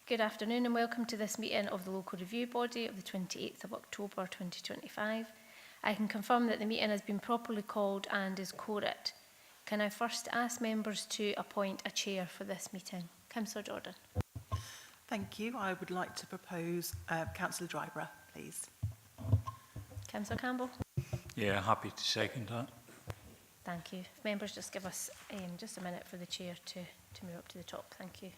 Good afternoon and welcome to this meeting of the Local Review Body of the 28th of October 2025. I can confirm that the meeting has been properly called and is quorate. Can I first ask members to appoint a chair for this meeting? Councillor Jordan. Thank you. I would like to propose Councillor Dryborough, please. Councillor Campbell. Yeah, happy to second that. Thank you. If members just give us just a minute for the chair to move up to the top. Thank you.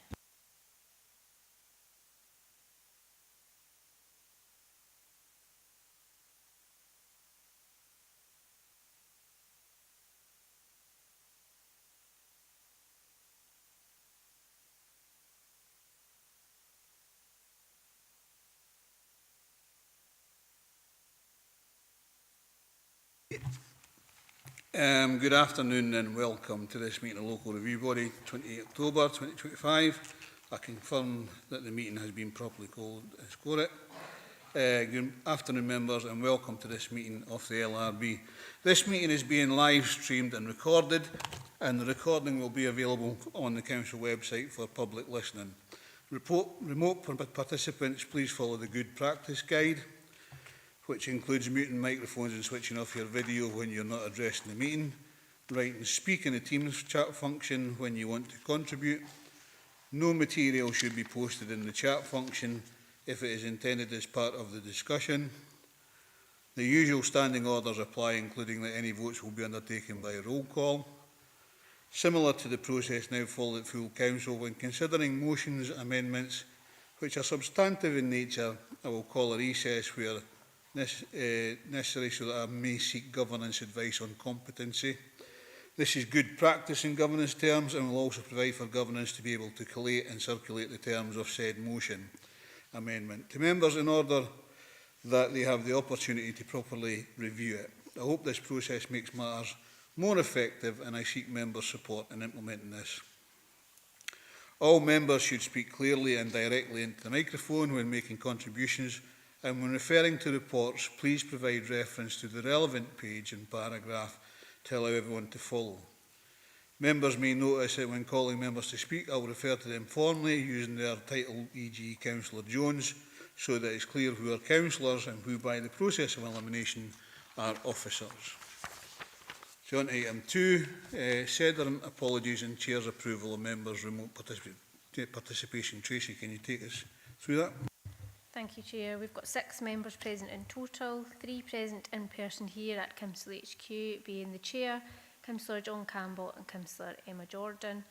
Good afternoon and welcome to this meeting of Local Review Body, 28 October 2025. I confirm that the meeting has been properly called as quorate. Good afternoon members and welcome to this meeting of the LRB. This meeting is being live streamed and recorded, and the recording will be available on the Council website for public listening. Remote participants, please follow the good practice guide, which includes muting microphones and switching off your video when you're not addressing the meeting. Write and speak in the Teams chat function when you want to contribute. No material should be posted in the chat function if it is intended as part of the discussion. The usual standing orders apply, including that any votes will be undertaken by roll call. Similar to the process now followed at full council, when considering motions, amendments which are substantive in nature, I will call a recess where necessary so that I may seek governance advice on competency. This is good practice in governance terms and will also provide for governance to be able to collate and circulate the terms of said motion amendment to members in order that they have the opportunity to properly review it. I hope this process makes matters more effective and I seek members' support in implementing this. All members should speak clearly and directly into the microphone when making contributions, and when referring to reports, please provide reference to the relevant page and paragraph to allow everyone to follow. Members may notice that when calling members to speak, I will refer to them formally using their title, e.g. Councillor Jones, so that it's clear who are councillors and who, by the process of elimination, are officers. So on to item 2, SEDARM apologies and Chair's approval of members' remote participation. Tracy, can you take us through that? Thank you, Chair. We've got 6 members present in total, 3 present in person here at Council HQ, being the Chair, Councillor John Campbell and Councillor Emma Jordan.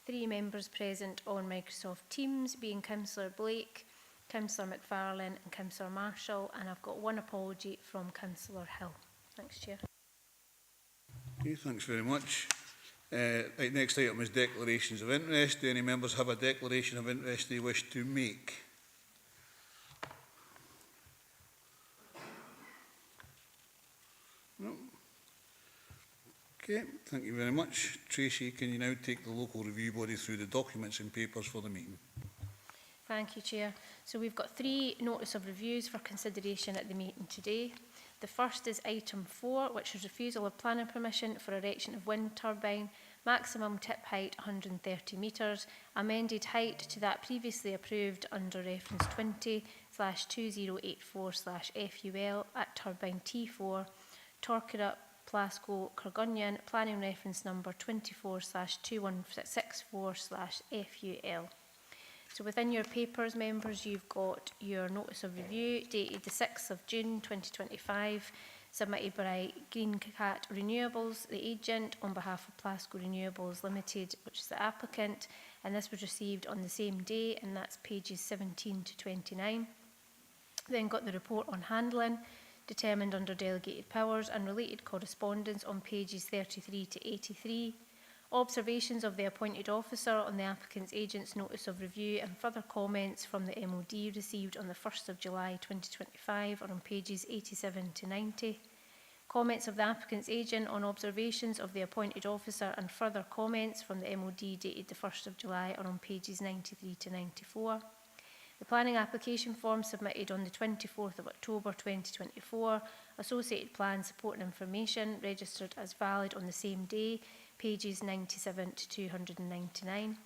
3 members present on Microsoft Teams, being Councillor Blake, Councillor McFarlane and Councillor Marshall, and I've got 1 apology from Councillor Hill. Thanks, Chair. Okay, thanks very much. Right, next item is declarations of interest. Do any members have a declaration of interest they wish to make? No. Okay, thank you very much. Tracy, can you now take the Local Review Body through the documents and papers for the meeting? Thank you, Chair. So we've got 3 notice of reviews for consideration at the meeting today. The first is item 4, which is refusal of planning permission for erection of wind turbine, maximum tip height 130 metres, amended height to that previously approved under reference 20/2084/FUL at turbine T4, Torquay, Glasgow, Cargunnion, planning reference number 24/2164/FUL. So within your papers, members, you've got your notice of review dated the 6th of June 2025, submitted by Green Cat Renewables, the agent, on behalf of Glasgow Renewables Limited, which is the applicant, and this was received on the same day, and that's pages 17 to 29. Then got the report on handling, determined under delegated powers, and related correspondence on pages 33 to 83. Observations of the appointed officer on the applicant's agent's notice of review and further comments from the MOD received on the 1st of July 2025 are on pages 87 to 90. Comments of the applicant's agent on observations of the appointed officer and further comments from the MOD dated the 1st of July are on pages 93 to 94. The planning application form submitted on the 24th of October 2024, associated plan support and information registered as valid on the same day, pages 97 to 299.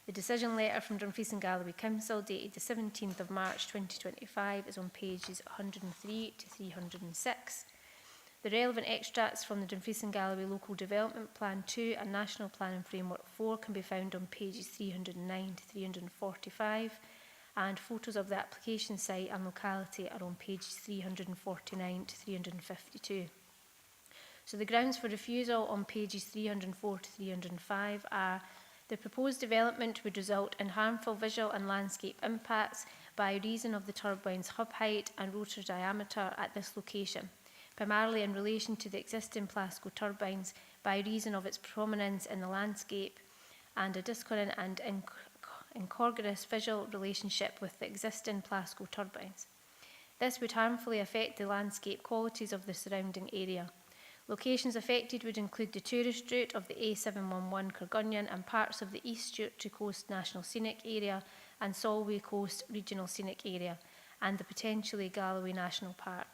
The decision letter from Dumfries and Galloway Council dated the 17th of March 2025 is on pages 103 to 306. The relevant extracts from the Dumfries and Galloway Local Development Plan 2 and National Planning Framework 4 can be found on pages 309 to 345, and photos of the application site and locality are on pages 349 to 352. So the grounds for refusal on pages 304 to 305 are: the proposed development would result in harmful visual and landscape impacts by reason of the turbine's hub height and rotor diameter at this location, primarily in relation to the existing Plasco turbines by reason of its prominence in the landscape and a discordant and incongruous visual relationship with the existing Plasco turbines. This would harmfully affect the landscape qualities of the surrounding area. Locations affected would include the tourist route of the A711 Caergunion and parts of the East Stewart Coast National Scenic Area and Solway Coast Regional Scenic Area, and the potentially Galloway National Park.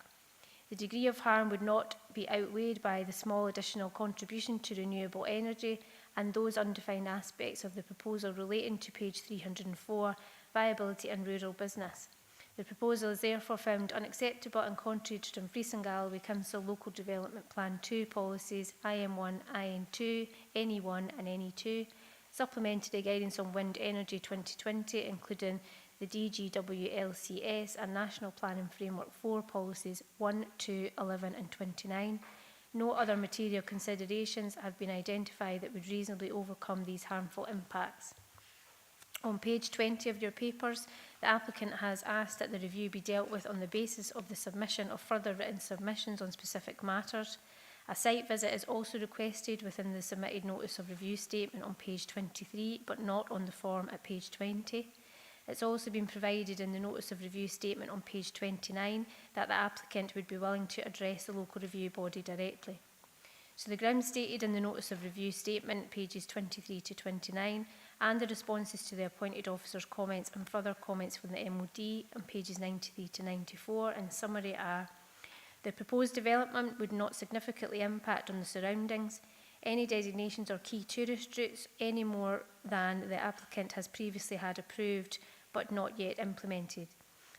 The degree of harm would not be outweighed by the small additional contribution to renewable energy and those undefined aspects of the proposal relating to page 304, viability and rural business. The proposal is therefore found unacceptable and contrary to Dumfries and Galloway Council Local Development Plan 2 policies IM1, IN2, NE1 and NE2, supplementary guidance on wind energy 2020, including the DGWLCS and National Planning Framework 4 policies 1, 2, 11 and 29. No other material considerations have been identified that would reasonably overcome these harmful impacts. On page 20 of your papers, the applicant has asked that the review be dealt with on the basis of the submission of further written submissions on specific matters. A site visit is also requested within the submitted notice of review statement on page 23, but not on the form at page 20. It's also been provided in the notice of review statement on page 29 that the applicant would be willing to address the local review body directly. So the grounds stated in the notice of review statement, pages 23 to 29, and the responses to the appointed officer's comments and further comments from the MOD on pages 93 to 94 in summary are: the proposed development would not significantly impact on the surroundings, any designations or key tourist routes any more than the applicant has previously had approved but not yet implemented.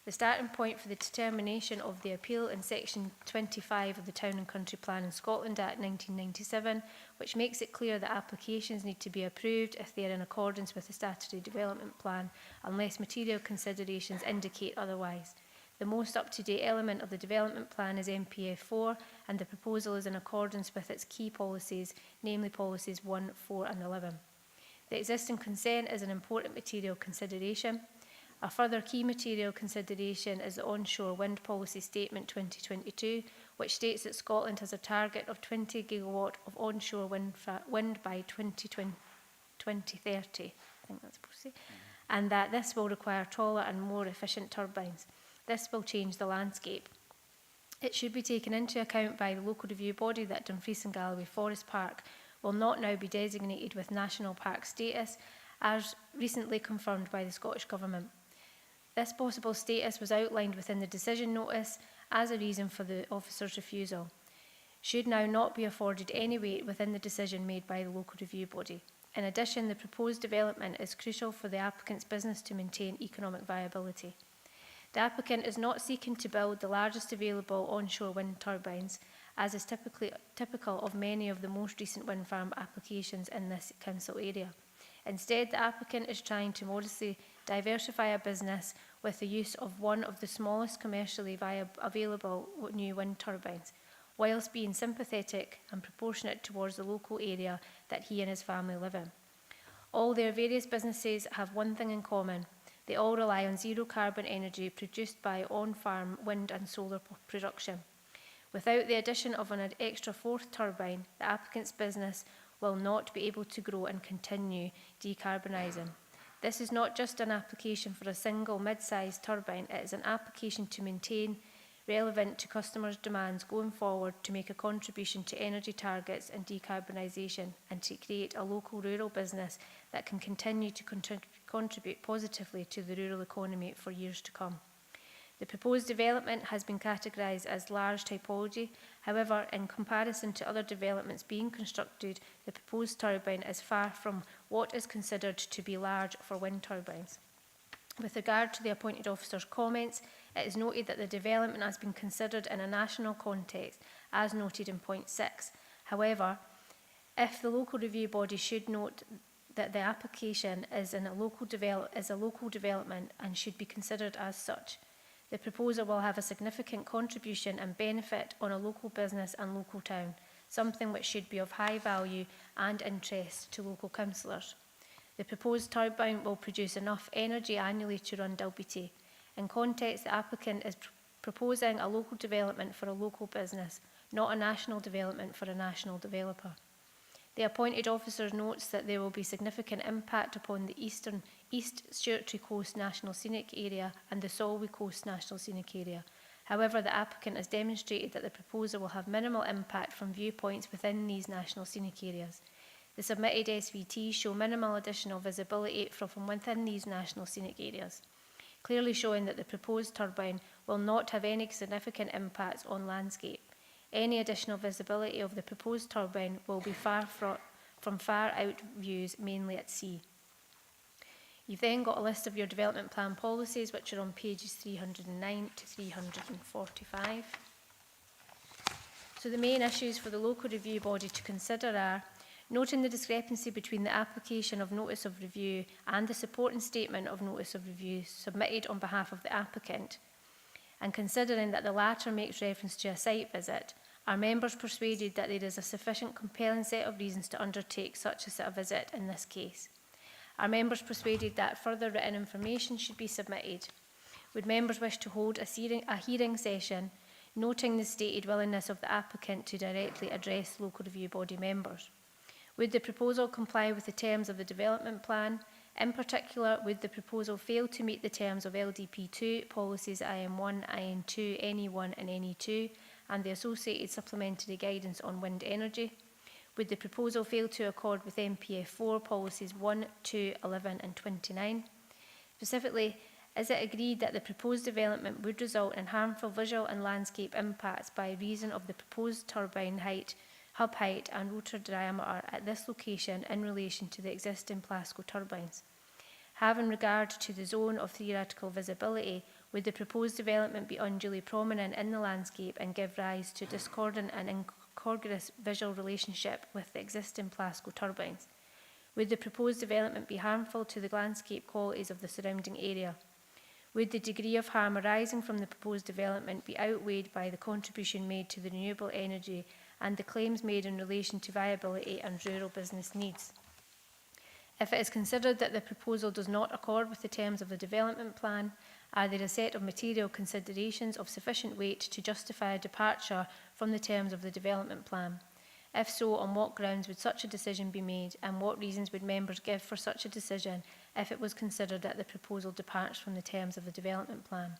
The starting point for the determination of the appeal in section 25 of the Town and Country Plan in Scotland Act 1997, which makes it clear that applications need to be approved if they are in accordance with the statutory development plan, unless material considerations indicate otherwise. The most up-to-date element of the development plan is MPF 4, and the proposal is in accordance with its key policies, namely policies 1, 4 and 11. The existing consent is an important material consideration. A further key material consideration is the Onshore Wind Policy Statement 2022, which states that Scotland has a target of 20 gigawatt of onshore wind by 2030, I think that's supposed to say, and that this will require taller and more efficient turbines. This will change the landscape. It should be taken into account by the local review body that Dumfries and Galloway Forest Park will not now be designated with national park status, as recently confirmed by the Scottish Government. This possible status was outlined within the decision notice as a reason for the officer's refusal. Should now not be afforded any weight within the decision made by the local review body. In addition, the proposed development is crucial for the applicant's business to maintain economic viability. The applicant is not seeking to build the largest available onshore wind turbines, as is typical of many of the most recent wind farm applications in this council area. Instead, the applicant is trying to modestly diversify a business with the use of one of the smallest commercially available new wind turbines, whilst being sympathetic and proportionate towards the local area that he and his family live in. All their various businesses have one thing in common: they all rely on zero carbon energy produced by on-farm wind and solar production. Without the addition of an extra fourth turbine, the applicant's business will not be able to grow and continue decarbonising. This is not just an application for a single mid-sized turbine, it is an application to maintain relevant to customers' demands going forward, to make a contribution to energy targets and decarbonisation, and to create a local rural business that can continue to contribute positively to the rural economy for years to come. The proposed development has been categorised as large typology. However, in comparison to other developments being constructed, the proposed turbine is far from what is considered to be large for wind turbines. With regard to the appointed officer's comments, it is noted that the development has been considered in a national context, as noted in point 6. However, if the local review body should note that the application is a local development and should be considered as such, the proposer will have a significant contribution and benefit on a local business and local town, something which should be of high value and interest to local councillors. The proposed turbine will produce enough energy annually to run Dalbeattie. In context, the applicant is proposing a local development for a local business, not a national development for a national developer. The appointed officer notes that there will be significant impact upon the East Stewartry Coast National Scenic Area and the Solway Coast National Scenic Area. However, the applicant has demonstrated that the proposal will have minimal impact from viewpoints within these national scenic areas. The submitted SVTs show minimal additional visibility from within these national scenic areas, clearly showing that the proposed turbine will not have any significant impacts on landscape. Any additional visibility of the proposed turbine will be from far out views, mainly at sea. You've then got a list of your development plan policies, which are on pages 309 to 345. So the main issues for the local review body to consider are noting the discrepancy between the application of notice of review and the supporting statement of notice of review submitted on behalf of the applicant, and considering that the latter makes reference to a site visit, are members persuaded that there is a sufficient compelling set of reasons to undertake such a visit in this case? Are members persuaded that further written information should be submitted? Would members wish to hold a hearing session, noting the stated willingness of the applicant to directly address local review body members? Would the proposal comply with the terms of the development plan? In particular, would the proposal fail to meet the terms of LDP2, policies IM1, IN2, NE1 and NE2, and the associated supplementary guidance on wind energy? Would the proposal fail to accord with MPF4, policies 1, 2, 11 and 29? Specifically, is it agreed that the proposed development would result in harmful visual and landscape impacts by reason of the proposed turbine height, hub height and rotor diameter at this location in relation to the existing Plasco turbines? Having regard to the zone of theoretical visibility, would the proposed development be unduly prominent in the landscape and give rise to discordant and incongruous visual relationship with the existing Plasco turbines? Would the proposed development be harmful to the landscape qualities of the surrounding area? Would the degree of harm arising from the proposed development be outweighed by the contribution made to the renewable energy and the claims made in relation to viability and rural business needs? If it is considered that the proposal does not accord with the terms of the development plan, are there a set of material considerations of sufficient weight to justify a departure from the terms of the development plan? If so, on what grounds would such a decision be made, and what reasons would members give for such a decision if it was considered that the proposal departs from the terms of the development plan?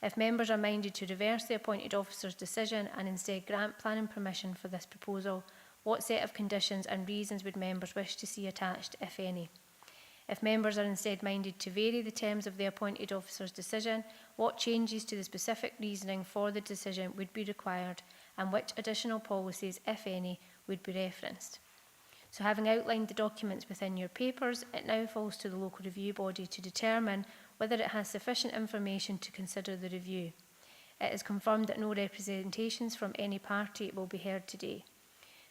If members are minded to reverse the appointed officer's decision and instead grant planning permission for this proposal, what set of conditions and reasons would members wish to see attached, if any? If members are instead minded to vary the terms of the appointed officer's decision, what changes to the specific reasoning for the decision would be required, and which additional policies, if any, would be referenced? So having outlined the documents within your papers, it now falls to the local review body to determine whether it has sufficient information to consider the review. It is confirmed that no representations from any party will be heard today.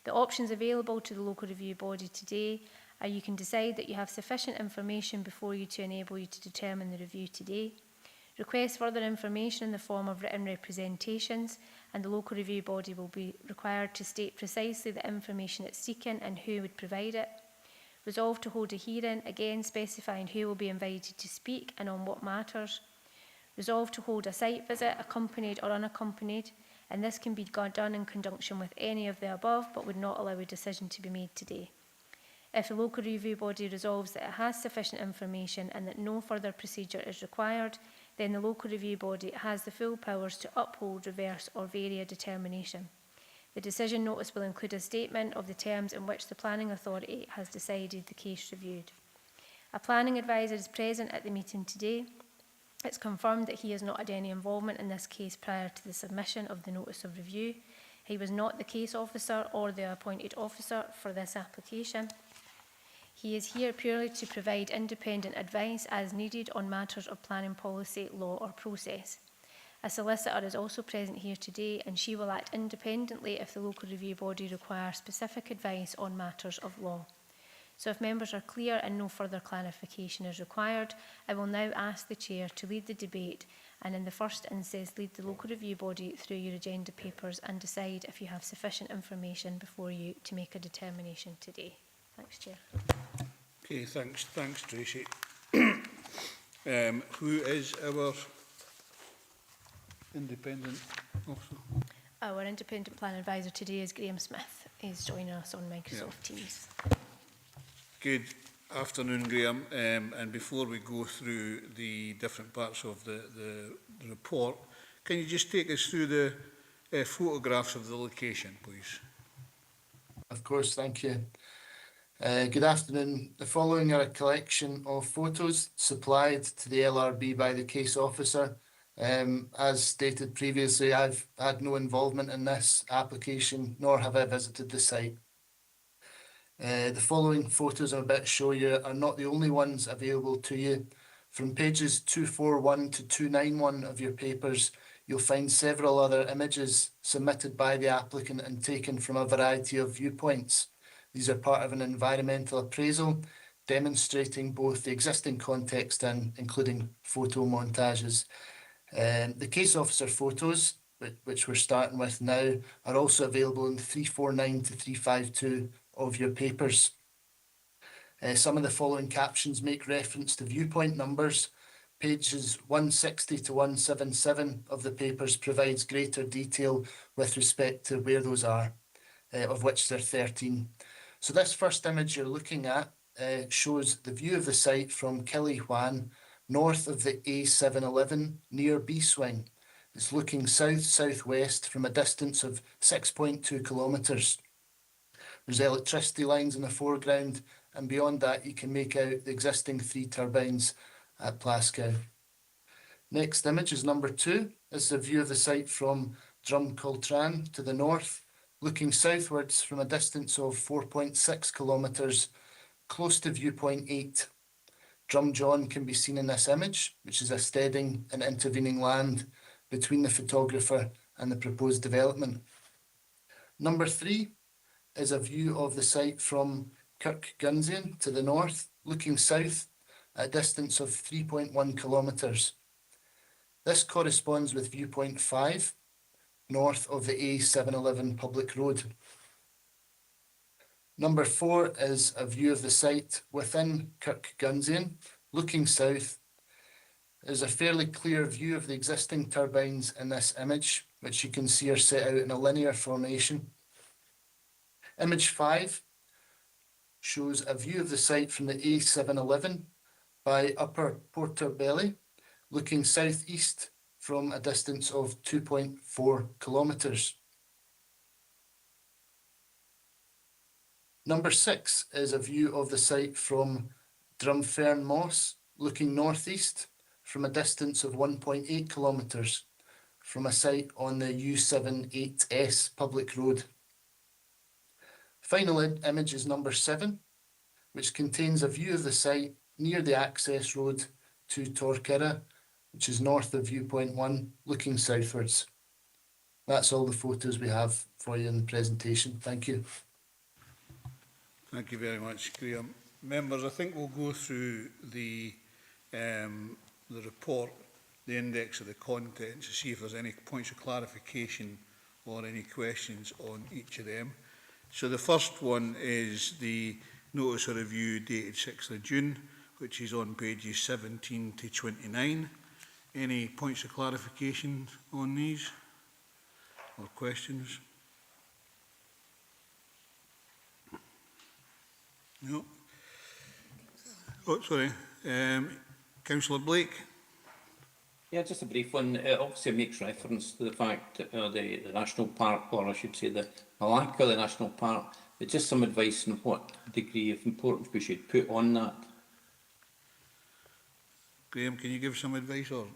The options available to the local review body today are: you can decide that you have sufficient information before you to enable you to determine the review today, request further information in the form of written representations, and the local review body will be required to state precisely the information it's seeking and who would provide it, resolve to hold a hearing, again specifying who will be invited to speak and on what matters, resolve to hold a site visit, accompanied or unaccompanied, and this can be done in conjunction with any of the above, but would not allow a decision to be made today. If the local review body resolves that it has sufficient information and that no further procedure is required, then the local review body has the full powers to uphold, reverse or vary a determination. The decision notice will include a statement of the terms in which the planning authority has decided the case reviewed. A planning advisor is present at the meeting today. It's confirmed that he has not had any involvement in this case prior to the submission of the notice of review. He was not the case officer or the appointed officer for this application. He is here purely to provide independent advice as needed on matters of planning policy, law or process. A solicitor is also present here today and she will act independently if the local review body requires specific advice on matters of law. So if members are clear and no further clarification is required, I will now ask the Chair to lead the debate and in the first instance lead the local review body through your agenda papers and decide if you have sufficient information before you to make a determination today. Thanks, Chair. Okay, thanks, Tracy. Who is our independent officer? Our independent plan advisor today is Graham Smith. He's joining us on Microsoft Teams. Good afternoon, Graham. And before we go through the different parts of the report, can you just take us through the photographs of the location, please? Of course, thank you. Good afternoon. The following are a collection of photos supplied to the LRB by the case officer. As stated previously, I've had no involvement in this application, nor have I visited the site. The following photos I'm about to show you are not the only ones available to you. From pages 241 to 291 of your papers, you'll find several other images submitted by the applicant and taken from a variety of viewpoints. These are part of an environmental appraisal demonstrating both the existing context and including photo montages. The case officer photos, which we're starting with now, are also available in 349 to 352 of your papers. Some of the following captions make reference to viewpoint numbers. Pages 160 to 177 of the papers provides greater detail with respect to where those are, of which there are 13. So this first image you're looking at shows the view of the site from Killy Hwan, north of the A711 near B-Swing. It's looking south-southwest from a distance of 6.2 kilometres. There's electricity lines in the foreground, and beyond that you can make out the existing 3 turbines at Plascow. Next image is number 2. It's a view of the site from Drumcoltran to the north, looking southwards from a distance of 4.6 kilometres, close to viewpoint 8. Drumjohn can be seen in this image, which is a steading and intervening land between the photographer and the proposed development. Number 3 is a view of the site from Kirkgunsian to the north, looking south at a distance of 3.1 kilometres. This corresponds with viewpoint 5, north of the A711 public road. Number 4 is a view of the site within Kirkgunsian, looking south. There's a fairly clear view of the existing turbines in this image, which you can see are set out in a linear formation. Image 5 shows a view of the site from the A711 by Upper Porterbelly, looking southeast from a distance of 2.4 kilometres. Number 6 is a view of the site from Drumfern Moss, looking northeast from a distance of 1.8 kilometres from a site on the U78S public road. Final image is number 7, which contains a view of the site near the access road to Torquera, which is north of viewpoint 1, looking southwards. That's all the photos we have for you in the presentation. Thank you. Thank you very much, Graham. Members, I think we'll go through the report, the index of the contents, to see if there's any points of clarification or any questions on each of them. So the first one is the notice of review dated 6th of June, which is on pages 17 to 29. Any points of clarification on these or questions? No. Oh, sorry. Councillor Blake. Yeah, just a brief one. It obviously makes reference to the fact that the National Park, or I should say the lack of the National Park, but just some advice on what degree of importance we should put on that. Graham, can you give some advice, or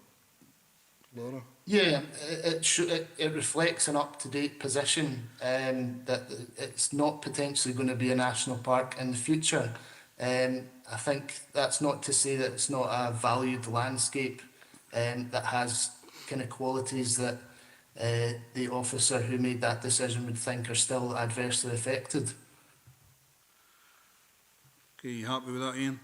Laura? Yeah, it reflects an up-to-date position that it's not potentially going to be a national park in the future. I think that's not to say that it's not a valued landscape that has kind of qualities that the officer who made that decision would think are still adversely affected. Okay, you happy with that, Ian?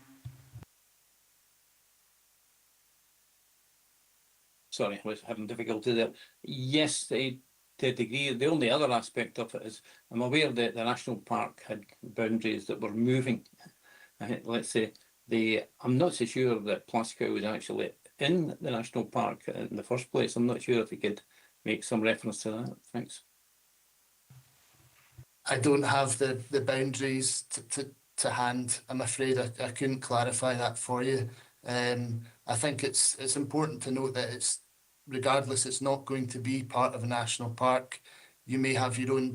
Sorry, I was having difficulty there. Yes, to a degree. The only other aspect of it is I'm aware that the national park had boundaries that were moving. Let's say I'm not so sure that Plascow was actually in the national park in the first place. I'm not sure if you could make some reference to that. Thanks. I don't have the boundaries to hand. I'm afraid I couldn't clarify that for you. I think it's important to note that regardless, it's not going to be part of a national park. You may have your own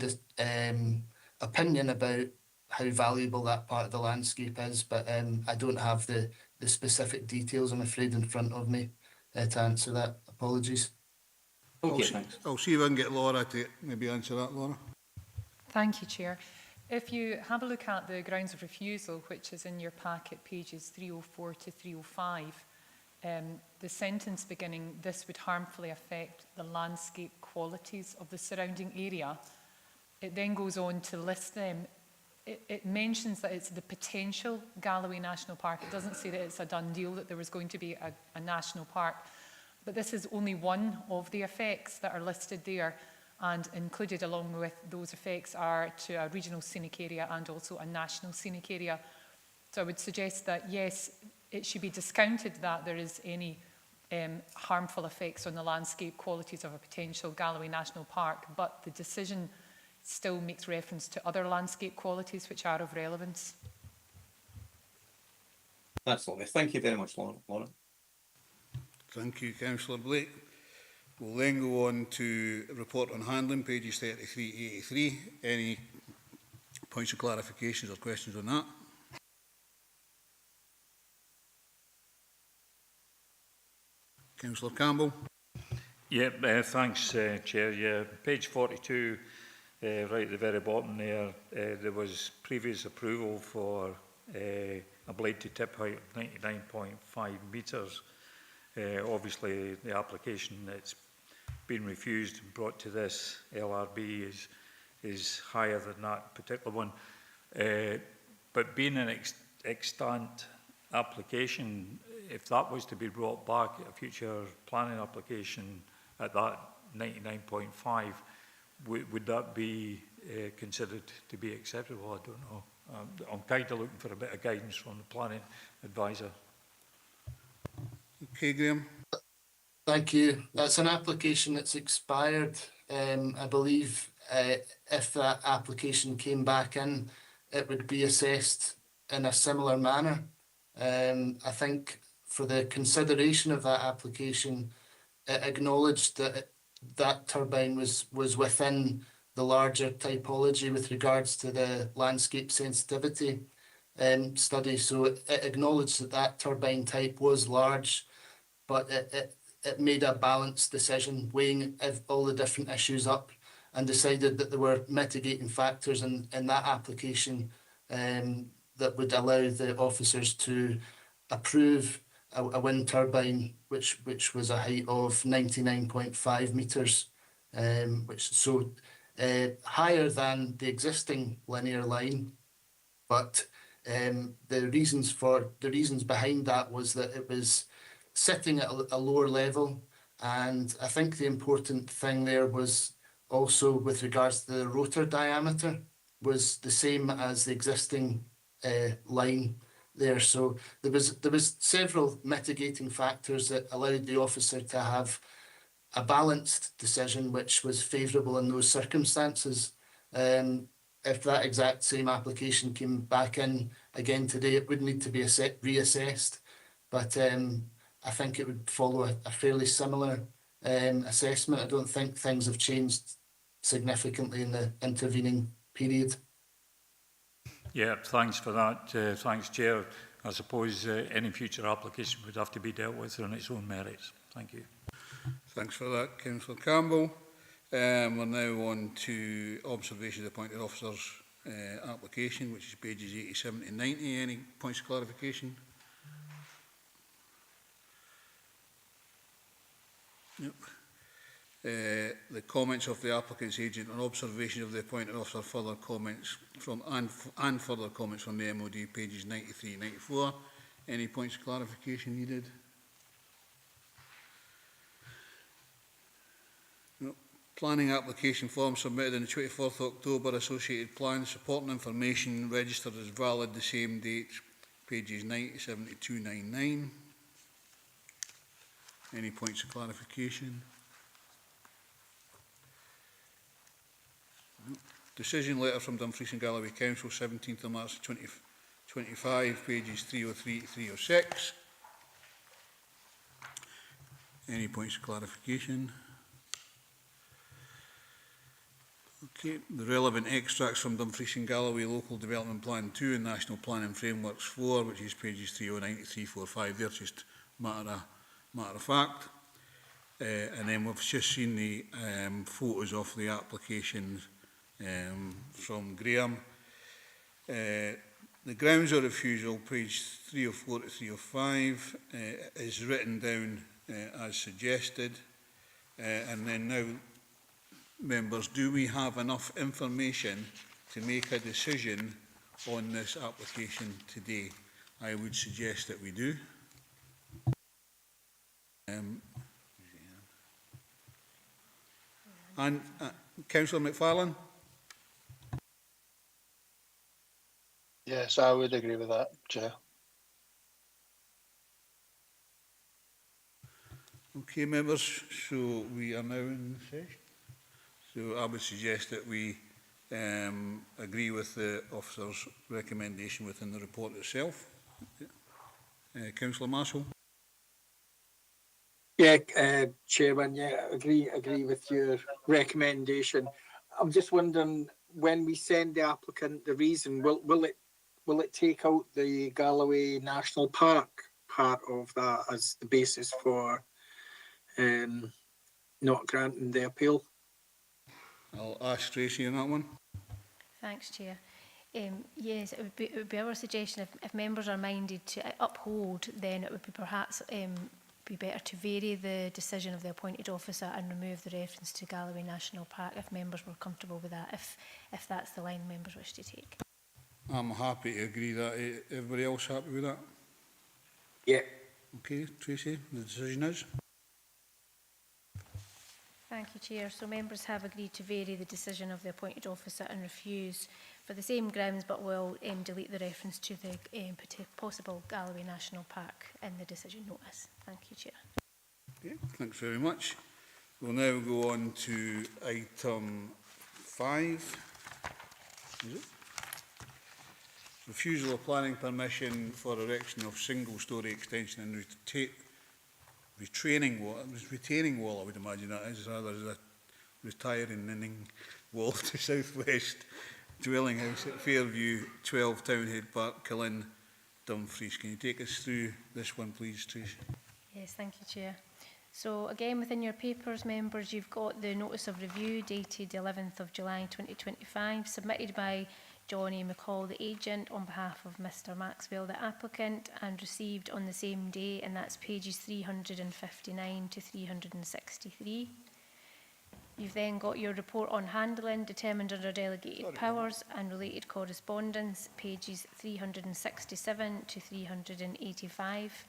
opinion about how valuable that part of the landscape is, but I don't have the specific details, I'm afraid, in front of me to answer that. Apologies. Okay, thanks. I'll see if I can get Laura to maybe answer that, Laura. Thank you, Chair. If you have a look at the grounds of refusal, which is in your packet, pages 304 to 305, the sentence beginning, "This would harmfully affect the landscape qualities of the surrounding area," it then goes on to list them. It mentions that it's the potential Galloway National Park. It doesn't say that it's a done deal, that there was going to be a national park. But this is only one of the effects that are listed there, and included along with those effects are to a regional scenic area and also a national scenic area. So I would suggest that, yes, it should be discounted that there is any harmful effects on the landscape qualities of a potential Galloway National Park, but the decision still makes reference to other landscape qualities which are of relevance. That's lovely. Thank you very much, Laura. Thank you, Councillor Blake. We'll then go on to report on handling, pages 33 to 83. Any points of clarifications or questions on that? Councillor Campbell. Yep, thanks, Chair. Yeah, page 42, right at the very bottom there was previous approval for a blade to tip height of 99.5 metres. Obviously, the application that's been refused and brought to this LRB is higher than that particular one. But being an extant application, if that was to be brought back at a future planning application at that 99.5, would that be considered to be acceptable? I don't know. I'm kind of looking for a bit of guidance from the planning advisor. Okay, Graham. Thank you. That's an application that's expired. I believe if that application came back in, it would be assessed in a similar manner. I think for the consideration of that application, it acknowledged that that turbine was within the larger typology with regards to the landscape sensitivity study. So it acknowledged that that turbine type was large, but it made a balanced decision, weighing all the different issues up, and decided that there were mitigating factors in that application that would allow the officers to approve a wind turbine which was a height of 99.5 metres, higher than the existing linear line. But the reasons behind that was that it was sitting at a lower level, and I think the important thing there was also with regards to the rotor diameter was the same as the existing line there. So there was several mitigating factors that allowed the officer to have a balanced decision which was favourable in those circumstances. If that exact same application came back in again today, it would need to be reassessed, but I think it would follow a fairly similar assessment. I don't think things have changed significantly in the intervening period. Yeah, thanks for that. Thanks, Chair. I suppose any future application would have to be dealt with on its own merits. Thank you. Thanks for that, Councillor Campbell. We're now on to observation of appointed officers application, which is pages 87 to 90. Any points of clarification? Nope. The comments of the applicant's agent on observation of the appointed officer, further comments from and further comments from the MOD, pages 93 and 94. Any points of clarification needed? Nope. Planning application form submitted on the 24th October, associated plans, supporting information registered as valid the same date, pages 97 to 299. Any points of clarification? Decision letter from Dumfries and Galloway Council, 17th of March 2025, pages 303 to 306. Any points of clarification? Okay, the relevant extracts from Dumfries and Galloway Local Development Plan 2 and National Planning Frameworks 4, which is pages 309 to 345. They're just matter of fact. And then we've just seen the photos of the applications from Graham. The grounds of refusal, page 304 to 305, is written down as suggested. And then now, members, do we have enough information to make a decision on this application today? I would suggest that we do. And Councillor McFarlane? Yes, I would agree with that, Chair. Okay, members, so we are now in session. So I would suggest that we agree with the officer's recommendation within the report itself. Councillor Marshall? Yeah, Chairman, yeah, agree with your recommendation. I'm just wondering, when we send the applicant the reason, will it take out the Galloway National Park part of that as the basis for not granting the appeal? I'll ask Tracy on that one. Thanks, Chair. Yes, it would be our suggestion if members are minded to uphold, then it would be perhaps be better to vary the decision of the appointed officer and remove the reference to Galloway National Park if members were comfortable with that, if that's the line members wish to take. I'm happy to agree that. Everybody else happy with that? Yeah. Okay, Tracy, the decision is? Thank you, Chair. So members have agreed to vary the decision of the appointed officer and refuse for the same grounds, but will delete the reference to the possible Galloway National Park in the decision notice. Thank you, Chair. Okay, thanks very much. We'll now go on to item 5. Is it? Refusal of planning permission for erection of single-storey extension and retaining wall, I would imagine that is, rather than a retiring wall to southwest dwelling house at Fairview, 12 Townhead Park, Killin, Dumfries. Can you take us through this one, please, Tracy? Yes, thank you, Chair. So again, within your papers, members, you've got the notice of review dated the 11th of July 2025, submitted by Johnny McCall, the agent, on behalf of Mr Maxwell, the applicant, and received on the same day, and that's pages 359 to 363. You've then got your report on handling, determined under delegated powers and related correspondence, pages 367 to 385.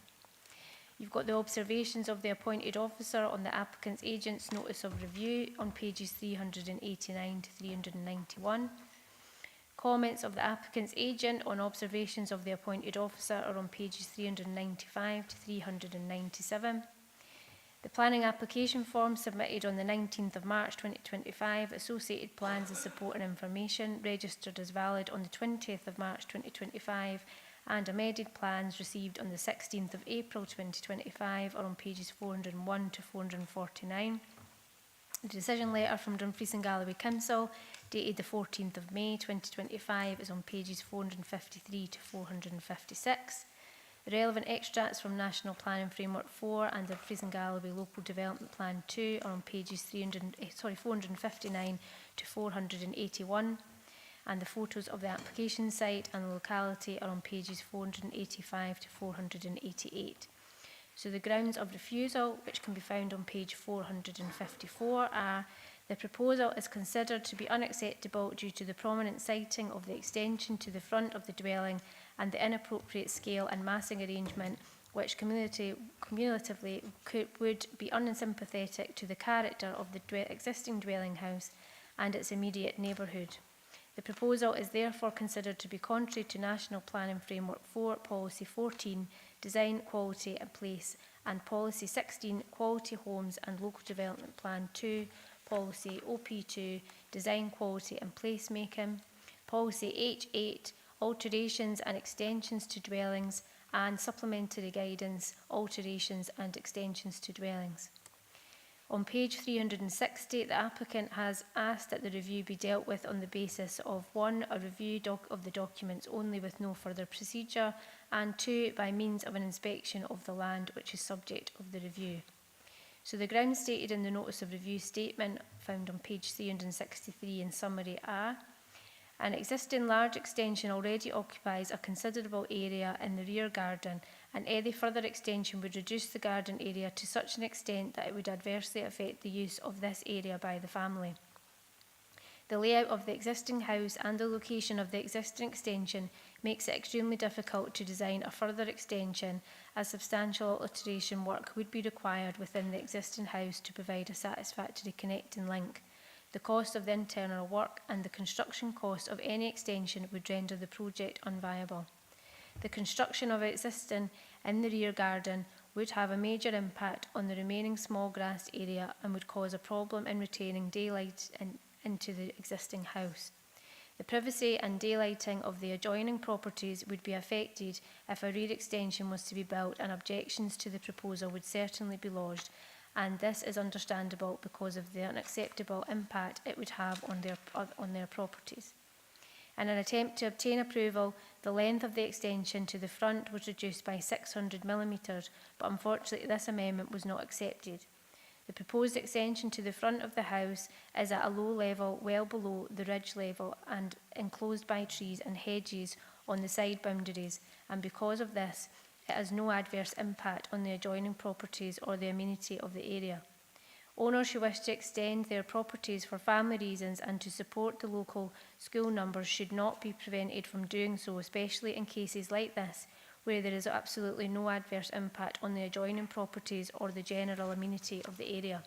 You've got the observations of the appointed officer on the applicant's agent's notice of review on pages 389 to 391. Comments of the applicant's agent on observations of the appointed officer are on pages 395 to 397. The planning application form submitted on the 19th of March 2025, associated plans and supporting information registered as valid on the 20th of March 2025, and amended plans received on the 16th of April 2025 are on pages 401 to 449. The decision letter from Dumfries and Galloway Council, dated the 14th of May 2025, is on pages 453 to 456. The relevant extracts from National Planning Framework 4 and the Frees and Galloway Local Development Plan 2 are on pages 459 to 481, and the photos of the application site and the locality are on pages 485 to 488. So the grounds of refusal, which can be found on page 454, are: the proposal is considered to be unacceptable due to the prominent siting of the extension to the front of the dwelling and the inappropriate scale and massing arrangement, which cumulatively would be unsympathetic to the character of the existing dwelling house and its immediate neighbourhood. The proposal is therefore considered to be contrary to National Planning Framework 4, Policy 14, Design, Quality and Place, and Policy 16, Quality Homes and Local Development Plan 2, Policy OP2, Design, Quality and Placemaking, Policy H8, Alterations and Extensions to Dwellings, and Supplementary Guidance, Alterations and Extensions to Dwellings. On page 360, the applicant has asked that the review be dealt with on the basis of 1, a review of the documents only with no further procedure, and 2, by means of an inspection of the land which is subject of the review. So the grounds stated in the Notice of Review statement found on page 363 in summary are: an existing large extension already occupies a considerable area in the rear garden, and any further extension would reduce the garden area to such an extent that it would adversely affect the use of this area by the family. The layout of the existing house and the location of the existing extension makes it extremely difficult to design a further extension, as substantial alteration work would be required within the existing house to provide a satisfactory connecting link. The cost of the internal work and the construction cost of any extension would render the project unviable. The construction of existing in the rear garden would have a major impact on the remaining small grass area and would cause a problem in retaining daylight into the existing house. The privacy and daylighting of the adjoining properties would be affected if a rear extension was to be built, and objections to the proposal would certainly be lodged, and this is understandable because of the unacceptable impact it would have on their properties. In an attempt to obtain approval, the length of the extension to the front was reduced by 600mm, but unfortunately this amendment was not accepted. The proposed extension to the front of the house is at a low level, well below the ridge level, and enclosed by trees and hedges on the side boundaries, and because of this, it has no adverse impact on the adjoining properties or the amenity of the area. Owners who wish to extend their properties for family reasons and to support the local school numbers should not be prevented from doing so, especially in cases like this, where there is absolutely no adverse impact on the adjoining properties or the general amenity of the area.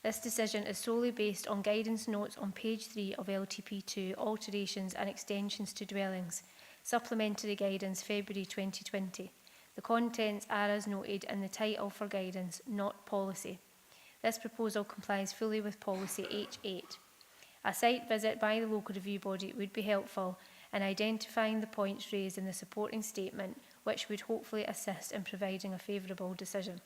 This decision is solely based on guidance notes on page 3 of LTP2, Alterations and Extensions to Dwellings, Supplementary Guidance, February 2020. The contents are as noted in the title for guidance, not policy. This proposal complies fully with Policy H8. A site visit by the local review body would be helpful in identifying the points raised in the supporting statement, which would hopefully assist in providing a favourable decision.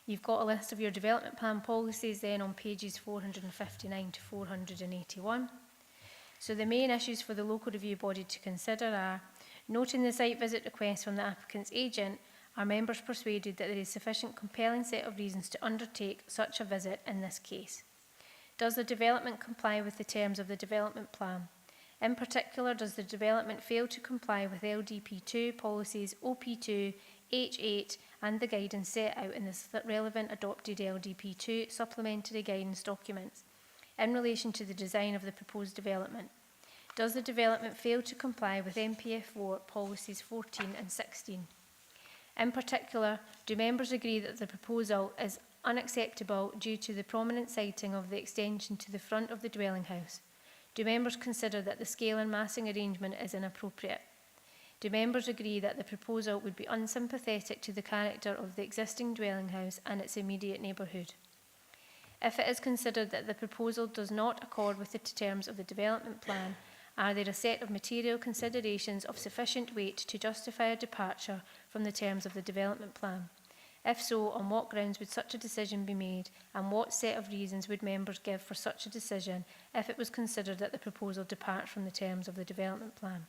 You've got a list of your development plan policies then on pages 459 to 481. So the main issues for the local review body to consider are: noting the site visit request from the applicant's agent, are members persuaded that there is sufficient compelling set of reasons to undertake such a visit in this case? Does the development comply with the terms of the development plan? In particular, does the development fail to comply with LDP2 policies, OP2, H8 and the guidance set out in the relevant adopted LDP2 supplementary guidance documents in relation to the design of the proposed development? Does the development fail to comply with MPF4 policies 14 and 16? In particular, do members agree that the proposal is unacceptable due to the prominent siting of the extension to the front of the dwelling house? Do members consider that the scale and massing arrangement is inappropriate? Do members agree that the proposal would be unsympathetic to the character of the existing dwelling house and its immediate neighbourhood? If it is considered that the proposal does not accord with the terms of the development plan, are there a set of material considerations of sufficient weight to justify a departure from the terms of the development plan? If so, on what grounds would such a decision be made, and what set of reasons would members give for such a decision if it was considered that the proposal departs from the terms of the development plan?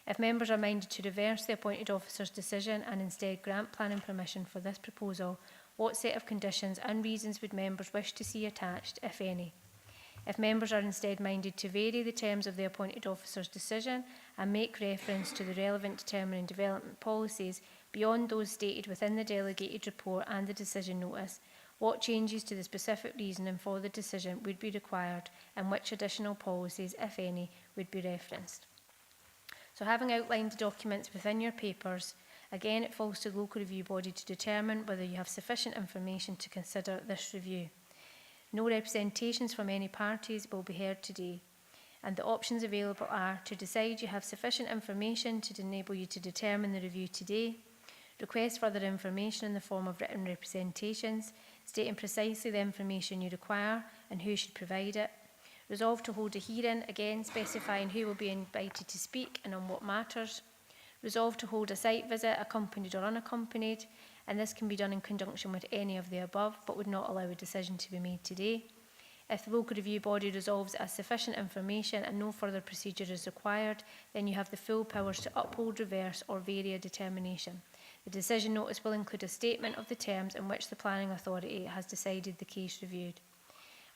If members are minded to reverse the appointed officer's decision and instead grant planning permission for this proposal, what set of conditions and reasons would members wish to see attached, if any? If members are instead minded to vary the terms of the appointed officer's decision and make reference to the relevant determining development policies beyond those stated within the delegated report and the decision notice, what changes to the specific reasoning for the decision would be required and which additional policies, if any, would be referenced? So having outlined the documents within your papers, again it falls to the local review body to determine whether you have sufficient information to consider this review. No representations from any parties will be heard today, and the options available are to decide you have sufficient information to enable you to determine the review today, request further information in the form of written representations, stating precisely the information you require and who should provide it, resolve to hold a hearing, again specifying who will be invited to speak and on what matters, resolve to hold a site visit accompanied or unaccompanied, and this can be done in conjunction with any of the above, but would not allow a decision to be made today. If the local review body resolves as sufficient information and no further procedure is required, then you have the full powers to uphold, reverse or vary a determination. The decision notice will include a statement of the terms in which the planning authority has decided the case reviewed.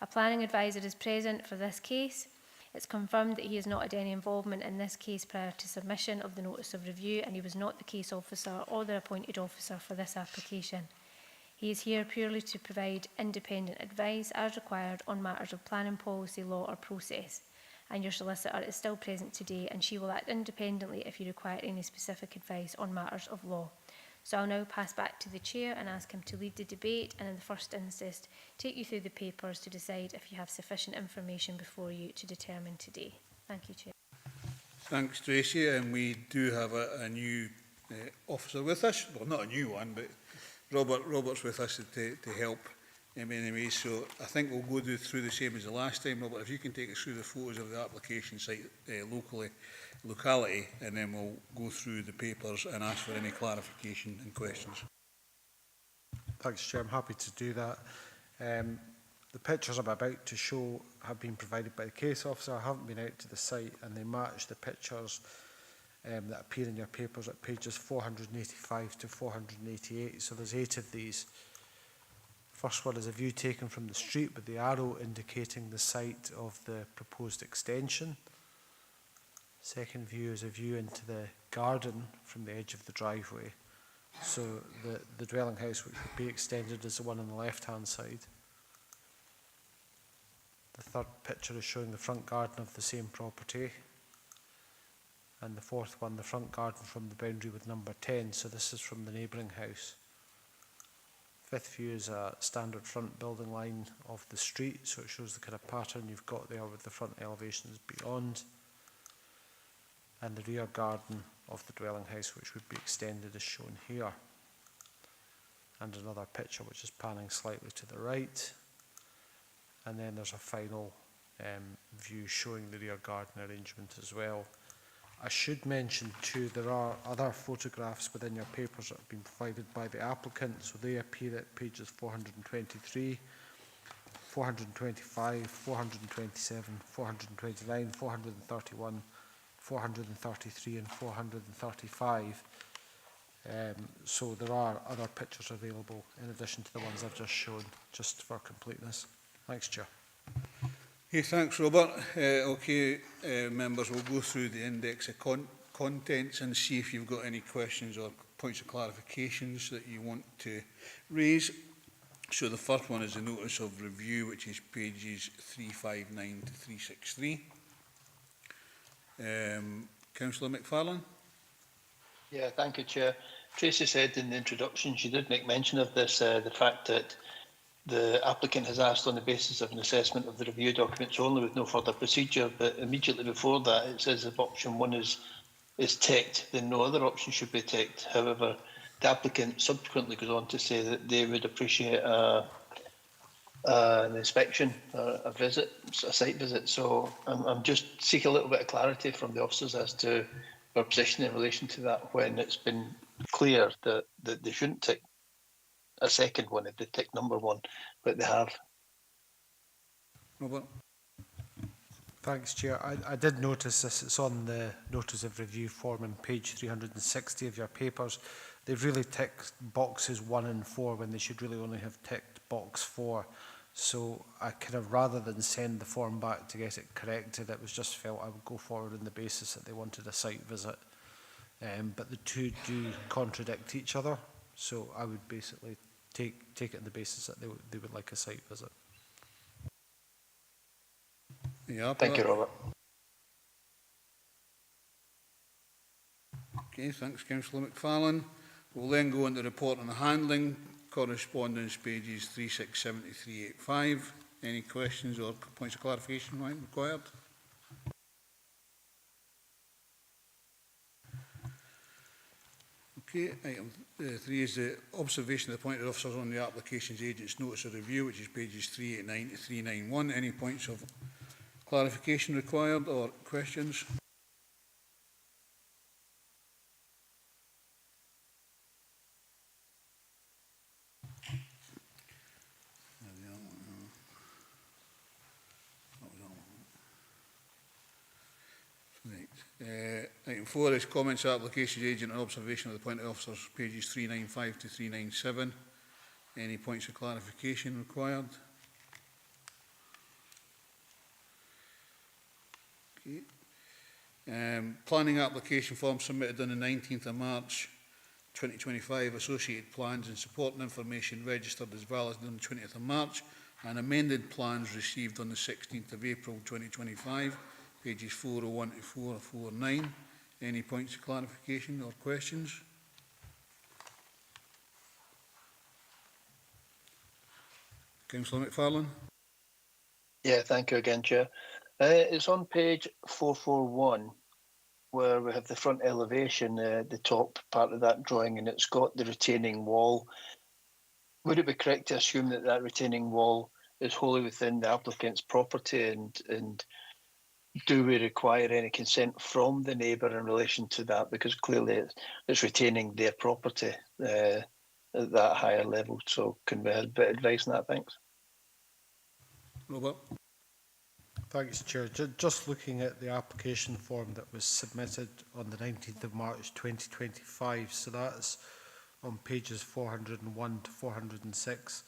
A planning advisor is present for this case. It's confirmed that he has not had any involvement in this case prior to submission of the notice of review, and he was not the case officer or the appointed officer for this application. He is here purely to provide independent advice as required on matters of planning policy, law or process. And your solicitor is still present today, and she will act independently if you require any specific advice on matters of law. So I'll now pass back to the Chair and ask him to lead the debate and in the first instance take you through the papers to decide if you have sufficient information before you to determine today. Thank you, Chair. Thanks, Tracy. And we do have a new officer with us. Well, not a new one, but Robert's with us to help him anyway. So I think we'll go through the same as the last time. Robert, if you can take us through the photos of the application site locality, and then we'll go through the papers and ask for any clarification and questions. Thanks, Chair. I'm happy to do that. The pictures I'm about to show have been provided by the case officer. I haven't been out to the site, and they match the pictures that appear in your papers at pages 485 to 488. So there's 8 of these. First one is a view taken from the street with the arrow indicating the site of the proposed extension. Second view is a view into the garden from the edge of the driveway. So the dwelling house which would be extended is the one on the left-hand side. The third picture is showing the front garden of the same property. And the fourth one, the front garden from the boundary with number 10. So this is from the neighbouring house. Fifth view is a standard front building line of the street. So it shows the kind of pattern you've got there with the front elevations beyond. And the rear garden of the dwelling house which would be extended is shown here. And another picture which is panning slightly to the right. And then there's a final view showing the rear garden arrangement as well. I should mention too, there are other photographs within your papers that have been provided by the applicant. So they appear at pages 423, 425, 427, 429, 431, 433 and 435. So there are other pictures available in addition to the ones I've just shown, just for completeness. Thanks, Chair. Okay, thanks, Robert. Members, we'll go through the index of contents and see if you've got any questions or points of clarifications that you want to raise. So the first one is the notice of review, which is pages 359 to 363. Councillor McFarlane. Yeah, thank you, Chair. Tracy said in the introduction, she did make mention of this, the fact that the applicant has asked on the basis of an assessment of the review documents only with no further procedure, but immediately before that it says if option 1 is ticked, then no other option should be ticked. However, the applicant subsequently goes on to say that they would appreciate an inspection, a visit, a site visit. So I'm just seeking a little bit of clarity from the officers as to their position in relation to that, when it's been clear that they shouldn't tick a second one if they tick number 1, but they have. Robert. Thanks, Chair. I did notice this. It's on the notice of review form on page 360 of your papers. They've really ticked boxes 1 and 4 when they should really only have ticked box 4. So I kind of, rather than send the form back to get it corrected, it was just felt I would go forward on the basis that they wanted a site visit. But the two do contradict each other. So I would basically take it on the basis that they would like a site visit. Yeah, Thank you, Robert. Okay, thanks, Councillor McFarlane. We'll then go on to report on the handling, correspondence pages 367 to 385. Any questions or points of clarification required? Okay, item 3 is the observation of the appointed officers on the applications agent's notice of review, which is pages 389 to 391. Any points of clarification required or questions? Right. Item 4 is comments applications agent and observation of the appointed officers, pages 395 to 397. Any points of clarification required? Okay. Planning application form submitted on the 19th of March 2025, associated plans and supporting information registered as valid on the 20th of March, and amended plans received on the 16th of April 2025, pages 401 to 449. Any points of clarification or questions? Councillor McFarlane. Yeah, thank you again, Chair. It's on page 441, where we have the front elevation, the top part of that drawing, and it's got the retaining wall. Would it be correct to assume that that retaining wall is wholly within the applicant's property, and do we require any consent from the neighbour in relation to that? Because clearly it's retaining their property at that higher level. So can we have a bit of advice on that? Thanks. Robert. Thanks, Chair. Just looking at the application form that was submitted on the 19th of March 2025, so that's on pages 401 to 406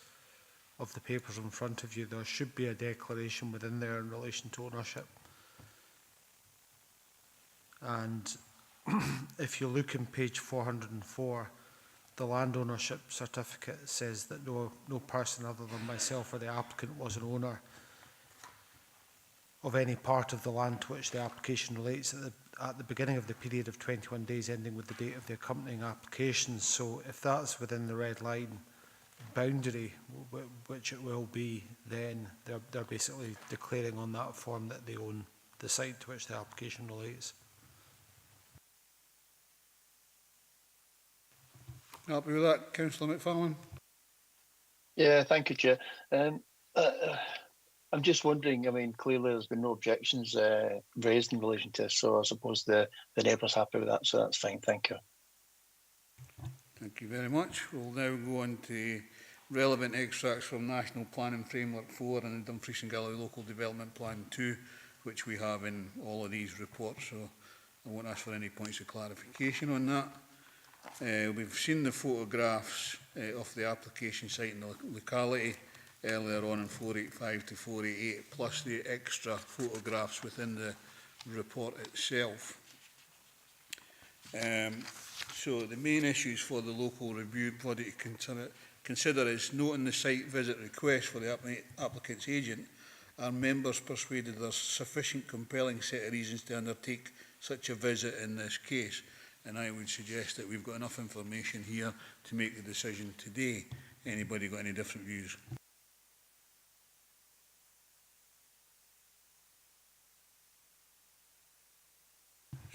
of the papers in front of you. There should be a declaration within there in relation to ownership. And if you look in page 404, the land ownership certificate says that no person other than myself or the applicant was an owner of any part of the land to which the application relates at the beginning of the period of 21 days ending with the date of the accompanying application. So if that's within the red line boundary, which it will be, then they're basically declaring on that form that they own the site to which the application relates. Happy with that, Councillor McFarlane? Yeah, thank you, Chair. I'm just wondering, I mean, clearly there's been no objections raised in relation to this, so I suppose the neighbour's happy with that, so that's fine. Thank you. Thank you very much. We'll now go on to relevant extracts from National Planning Framework 4 and the Dumfries and Galloway Local Development Plan 2, which we have in all of these reports, so I won't ask for any points of clarification on that. We've seen the photographs of the application site and the locality earlier on in 485 to 488, plus the extra photographs within the report itself. So the main issues for the local review body to consider is noting the site visit request for the applicant's agent. Are members persuaded there's sufficient compelling set of reasons to undertake such a visit in this case? And I would suggest that we've got enough information here to make the decision today. Anybody got any different views?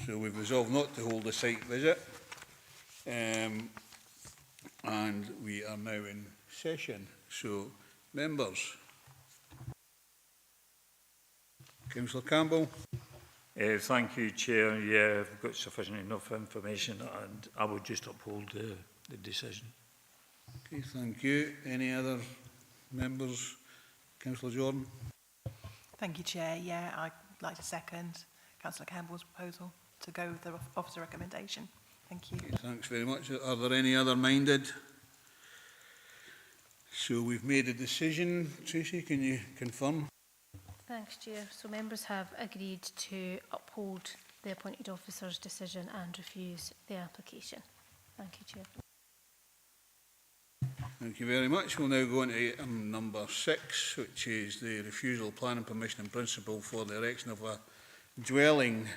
So we've resolved not to hold a site visit, and we are now in session. So, members. Councillor Campbell. Thank you, Chair. Yeah, we've got sufficient enough information, and I would just uphold the decision. Okay, thank you. Any other members? Councillor Jordan. Thank you, Chair. Yeah, I like to second Councillor Campbell's proposal to go with the officer recommendation. Thank you. Okay, thanks very much. Are there any other minded? So we've made a decision. Tracy, can you confirm? Thanks, Chair. So members have agreed to uphold the appointed officer's decision and refuse the application. Thank you, Chair. Thank you very much. We'll now go on to item number 6, which is the refusal, planning permission in principle for the erection of a dwelling,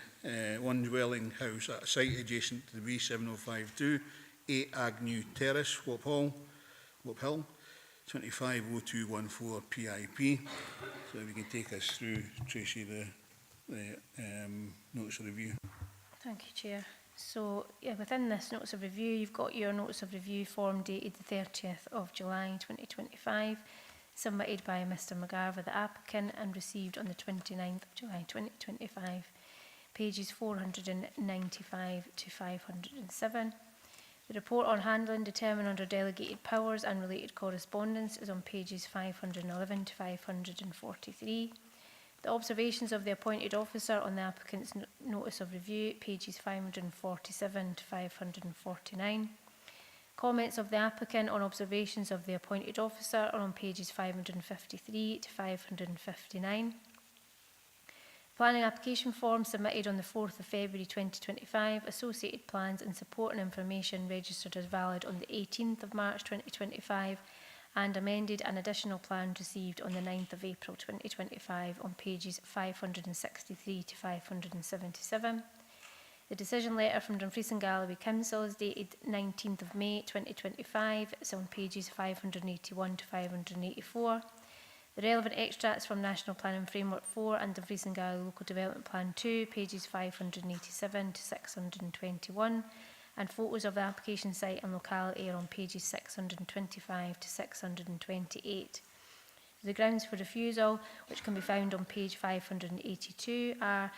one dwelling house at a site adjacent to the B7052, 8 Agnew Terrace, Whoop Hill, 250214 PIP. So if you can take us through, Tracy, the notice of review. Thank you, Chair. So, yeah, within this notice of review, you've got your notice of review form dated the 30th of July 2025, submitted by Mr McGarva, the applicant, and received on the 29th of July 2025, pages 495 to 507. The report on handling determined under delegated powers and related correspondence is on pages 511 to 543. The observations of the appointed officer on the applicant's notice of review, pages 547 to 549. Comments of the applicant on observations of the appointed officer are on pages 553 to 559. Planning application form submitted on the 4th of February 2025, associated plans and supporting information registered as valid on the 18th of March 2025, and amended an additional plan received on the 9th of April 2025 on pages 563 to 577. The decision letter from Dumfries and Galloway Council is dated 19th of May 2025. It's on pages 581 to 584. The relevant extracts from National Planning Framework 4 and Dumfries and Galloway Local Development Plan 2, pages 587 to 621. And photos of the application site and locality are on pages 625 to 628. The grounds for refusal, which can be found on page 582, are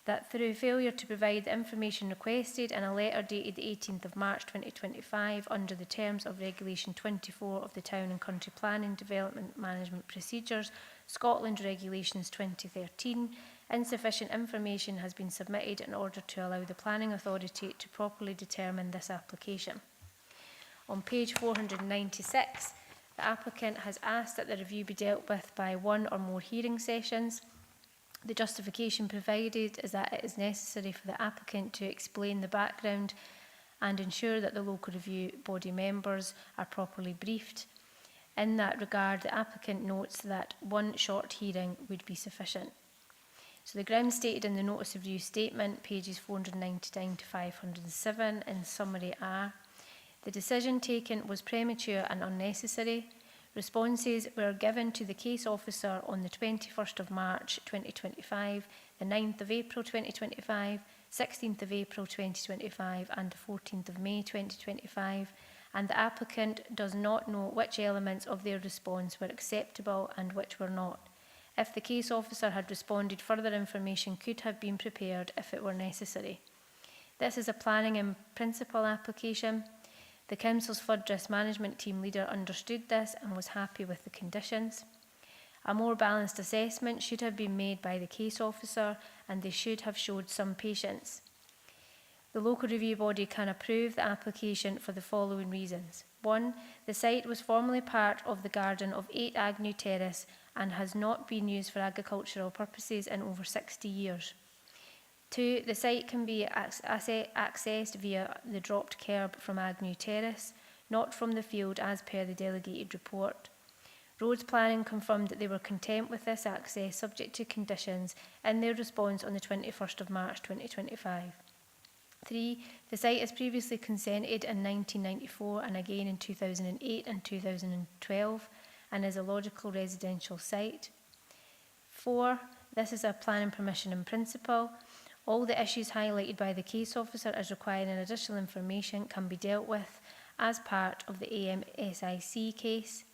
that through failure to provide the information requested in a letter dated the 18th of March 2025 under the terms of Regulation 24 of the Town and Country Planning Development Management Procedures, Scotland Regulations 2013, insufficient information has been submitted in order to allow the Planning Authority to properly determine this application. On page 496, the applicant has asked that the review be dealt with by one or more hearing sessions. The justification provided is that it is necessary for the applicant to explain the background and ensure that the local review body members are properly briefed. In that regard, the applicant notes that one short hearing would be sufficient. So the grounds stated in the notice of review statement, pages 499 to 507, in summary are: the decision taken was premature and unnecessary. Responses were given to the case officer on the 21st of March 2025, the 9th of April 2025, 16th of April 2025 and the 14th of May 2025, and the applicant does not know which elements of their response were acceptable and which were not. If the case officer had responded, further information could have been prepared if it were necessary. This is a planning in principle application. The Council's flood risk management team leader understood this and was happy with the conditions. A more balanced assessment should have been made by the case officer and they should have showed some patience. The local review body can approve the application for the following reasons. 1. The site was formerly part of the garden of 8 Agnew Terrace and has not been used for agricultural purposes in over 60 years. 2. The site can be accessed via the dropped kerb from Agnew Terrace, not from the field as per the delegated report. Roads Planning confirmed that they were content with this access subject to conditions in their response on the 21st of March 2025. 3. The site has previously consented in 1994 and again in 2008 and 2012 and is a logical residential site. 4. This is a planning permission in principle. All the issues highlighted by the case officer as requiring additional information can be dealt with as part of the AMSIC case.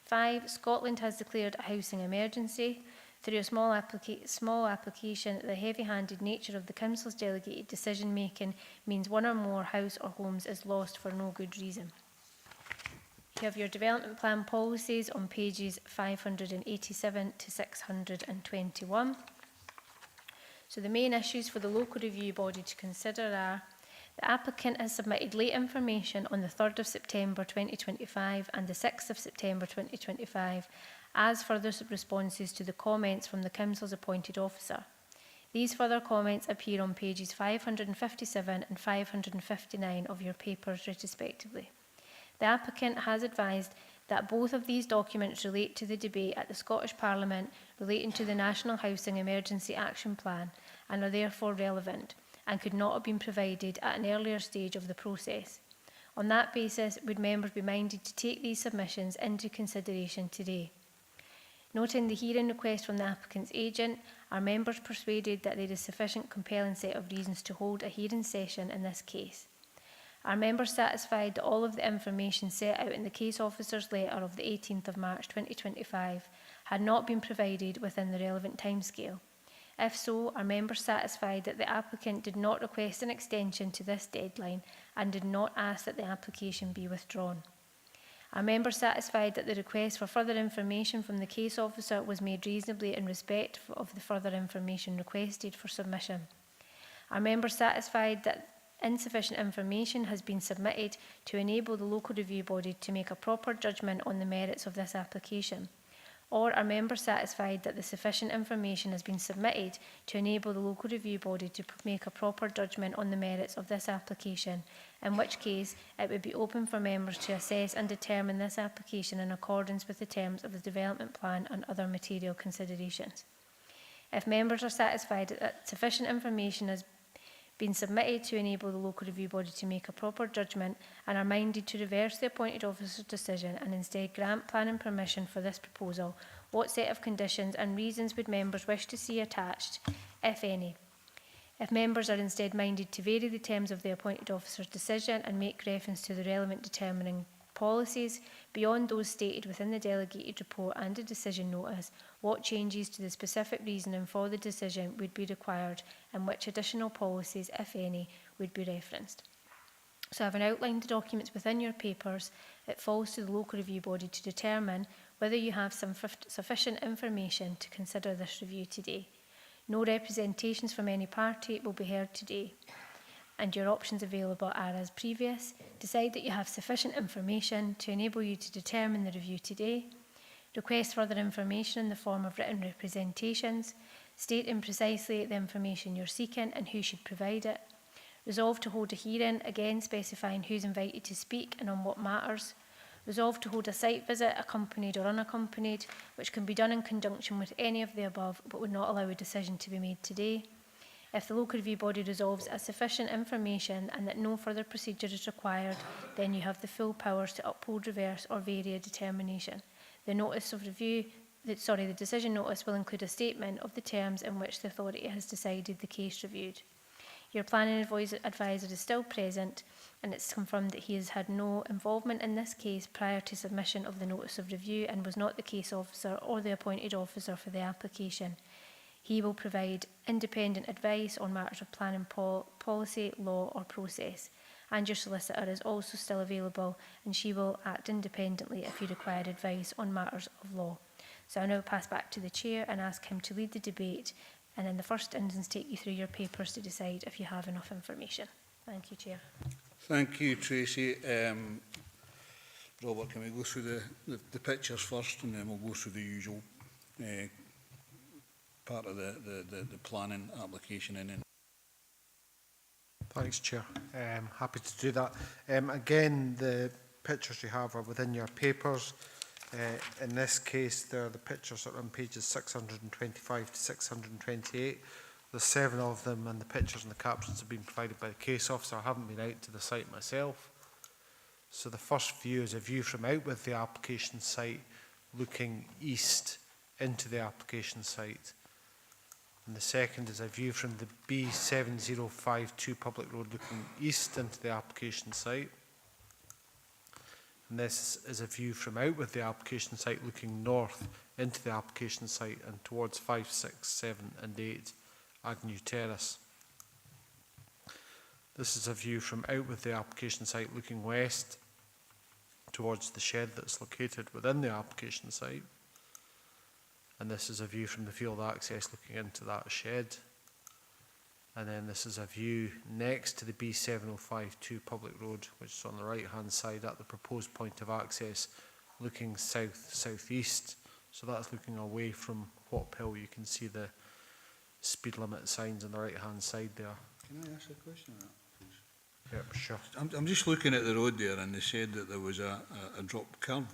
5. Scotland has declared a housing emergency. Through a small application, the heavy-handed nature of the Council's delegated decision-making means one or more house or homes is lost for no good reason. You have your development plan policies on pages 587 to 621. So the main issues for the local review body to consider are: the applicant has submitted late information on the 3rd of September 2025 and the 6th of September 2025 as further responses to the comments from the Council's appointed officer. These further comments appear on pages 557 and 559 of your papers respectively. The applicant has advised that both of these documents relate to the debate at the Scottish Parliament relating to the National Housing Emergency Action Plan and are therefore relevant and could not have been provided at an earlier stage of the process. On that basis, would members be minded to take these submissions into consideration today? Noting the hearing request from the applicant's agent, are members persuaded that there is sufficient compelling set of reasons to hold a hearing session in this case? Are members satisfied that all of the information set out in the case officer's letter of the 18th of March 2025 had not been provided within the relevant timescale? If so, are members satisfied that the applicant did not request an extension to this deadline and did not ask that the application be withdrawn? Are members satisfied that the request for further information from the case officer was made reasonably in respect of the further information requested for submission? Are members satisfied that insufficient information has been submitted to enable the local review body to make a proper judgment on the merits of this application? Or are members satisfied that the sufficient information has been submitted to enable the local review body to make a proper judgment on the merits of this application, in which case it would be open for members to assess and determine this application in accordance with the terms of the development plan and other material considerations? If members are satisfied that sufficient information has been submitted to enable the local review body to make a proper judgment and are minded to reverse the appointed officer's decision and instead grant planning permission for this proposal, what set of conditions and reasons would members wish to see attached, if any? If members are instead minded to vary the terms of the appointed officer's decision and make reference to the relevant determining policies beyond those stated within the delegated report and a decision notice, what changes to the specific reasoning for the decision would be required and which additional policies, if any, would be referenced? So having outlined the documents within your papers, it falls to the local review body to determine whether you have sufficient information to consider this review today. No representations from any party will be heard today, and your options available are as previous. Decide that you have sufficient information to enable you to determine the review today. Request further information in the form of written representations, stating precisely the information you're seeking and who should provide it. Resolve to hold a hearing, again specifying who's invited to speak and on what matters. Resolve to hold a site visit, accompanied or unaccompanied, which can be done in conjunction with any of the above, but would not allow a decision to be made today. If the local review body resolves as sufficient information and that no further procedure is required, then you have the full powers to uphold, reverse or vary a determination. The notice of review, the decision notice will include a statement of the terms in which the authority has decided the case reviewed. Your planning advisor is still present, and it's confirmed that he has had no involvement in this case prior to submission of the notice of review and was not the case officer or the appointed officer for the application. He will provide independent advice on matters of planning policy, law or process. And your solicitor is also still available, and she will act independently if you require advice on matters of law. So I'll now pass back to the Chair and ask him to lead the debate and in the first instance take you through your papers to decide if you have enough information. Thank you, Chair. Thank you, Tracy. Robert, can we go through the pictures first, and then we'll go through the usual part of the planning application in. Thanks, Chair. Happy to do that. Again, the pictures you have are within your papers. In this case, they're the pictures that are on pages 625 to 628. There's 7 of them, and the pictures and the captions have been provided by the case officer. I haven't been out to the site myself. So the first view is a view from out with the application site, looking east into the application site. And the second is a view from the B7052 public road looking east into the application site. And this is a view from out with the application site looking north into the application site and towards 5, 6, 7 and 8 Agnew Terrace. This is a view from out with the application site looking west towards the shed that's located within the application site. And this is a view from the field access looking into that shed. And then this is a view next to the B7052 public road, which is on the right hand side at the proposed point of access, looking south-southeast. So that's looking away from Hop Hill. You can see the speed limit signs on the right hand side there. Can I ask a question on that, please? Yep, sure. I'm just looking at the road there, and they said that there was a drop curb.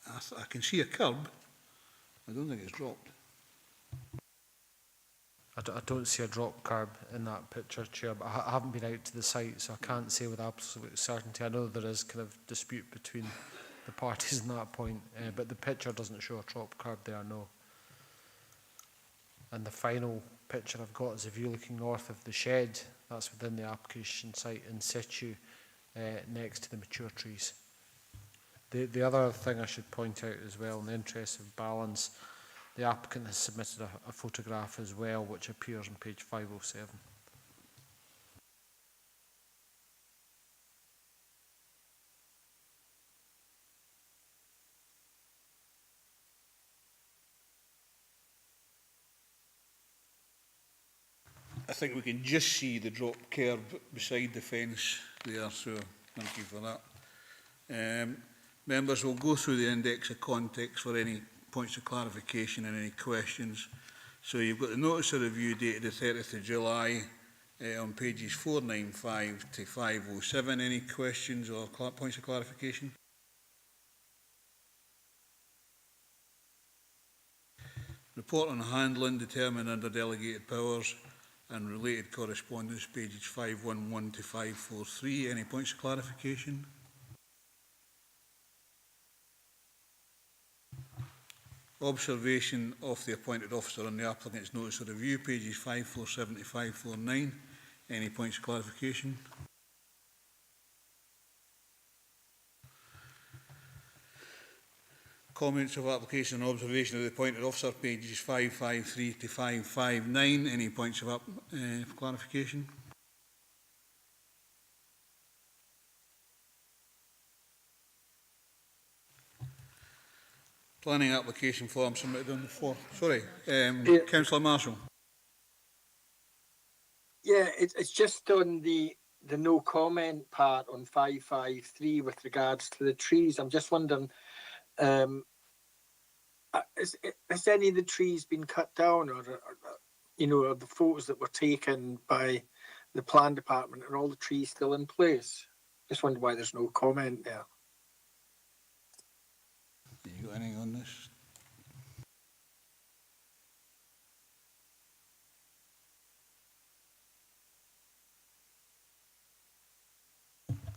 I can see a curb. I don't think it's dropped. I don't see a drop curb in that picture, Chair, but I haven't been out to the site, so I can't say with absolute certainty. I know there is kind of dispute between the parties on that point, but the picture doesn't show a drop curb there, no. And the final picture I've got is a view looking north of the shed. That's within the application site in situ, next to the mature trees. The other thing I should point out as well, in the interest of balance, the applicant has submitted a photograph as well, which appears on page 507. I think we can just see the drop curb beside the fence there, so thank you for that. Members will go through the index of context for any points of clarification and any questions. So you've got the notice of review dated the 30th of July on pages 495 to 507. Any questions or points of clarification? Report on handling determined under delegated powers and related correspondence, pages 511 to 543. Any points of clarification? Observation of the appointed officer on the applicant's notice of review, pages 547 to 549. Any points of clarification? Comments of application and observation of the appointed officer, pages 553 to 559. Any points of clarification? Planning application form submitted on the 4th. Sorry, Councillor Marshall. Yeah, it's just on the no comment part on 553 with regards to the trees. I'm just wondering, has any of the trees been cut down, or you know, are the photos that were taken by the plan department, are all the trees still in place? Just wonder why there's no comment there. You got anything on this?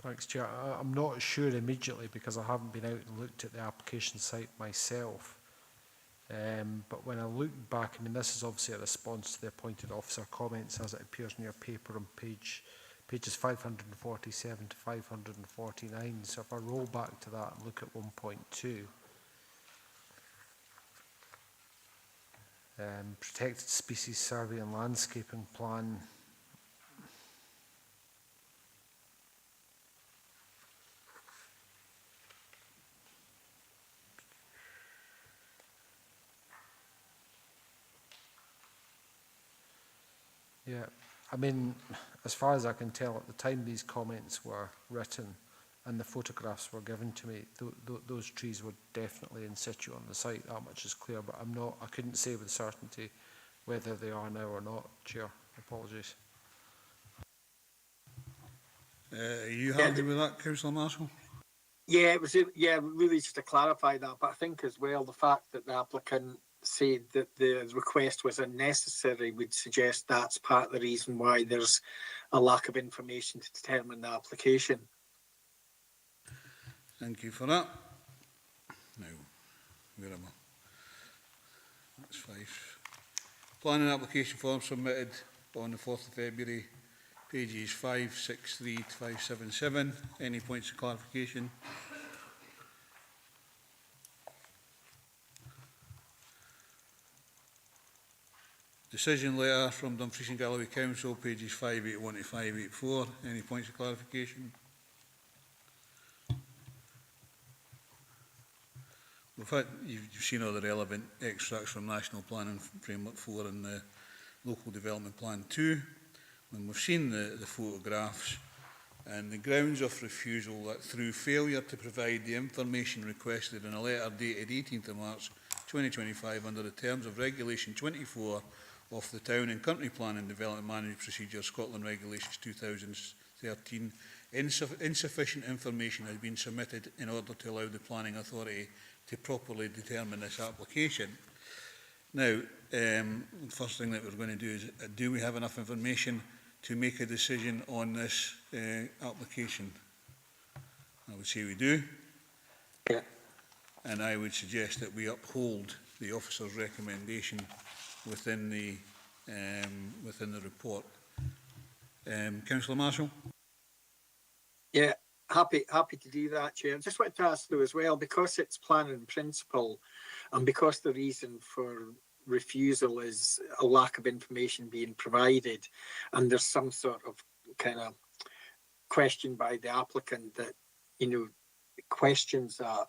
Thanks, Chair. I'm not sure immediately because I haven't been out and looked at the application site myself. But when I look back, I mean, this is obviously a response to the appointed officer comments as it appears in your paper on pages 547 to 549. So if I roll back to that and look at 1.2, protected species survey and landscaping plan. Yeah, I mean, as far as I can tell, at the time these comments were written and the photographs were given to me, those trees were definitely in situ on the site. That much is clear, but I couldn't say with certainty whether they are now or not, Chair. Apologies. Are you happy with that, Councillor Marshall? Yeah, it was. Yeah, really just to clarify that. But I think as well the fact that the applicant said that the request was unnecessary would suggest that's part of the reason why there's a lack of information to determine the application. Thank you for that. Now, where am I? That's 5. Planning application form submitted on the 4th of February, pages 563 to 577. Any points of clarification? Decision letter from Dumfries and Galloway Council, pages 581 to 584. Any points of clarification? You've seen all the relevant extracts from National Planning Framework 4 and the Local Development Plan 2. when we've seen the photographs and the grounds of refusal that through failure to provide the information requested in a letter dated 18th of March 2025 under the terms of Regulation 24 of the Town and Country Plan and Development Management Procedure Scotland Regulations 2013, insufficient information has been submitted in order to allow the Planning Authority to properly determine this application. Now, the first thing that we're going to do is, do we have enough information to make a decision on this application? I would say we do. Yeah. And I would suggest that we uphold the officer's recommendation within the report. Councillor Marshall? Yeah, happy to do that, Chair. I just wanted to ask though as well, because it's plan in principle and because the reason for refusal is a lack of information being provided and there's some sort of kind of question by the applicant that, you know, questions that.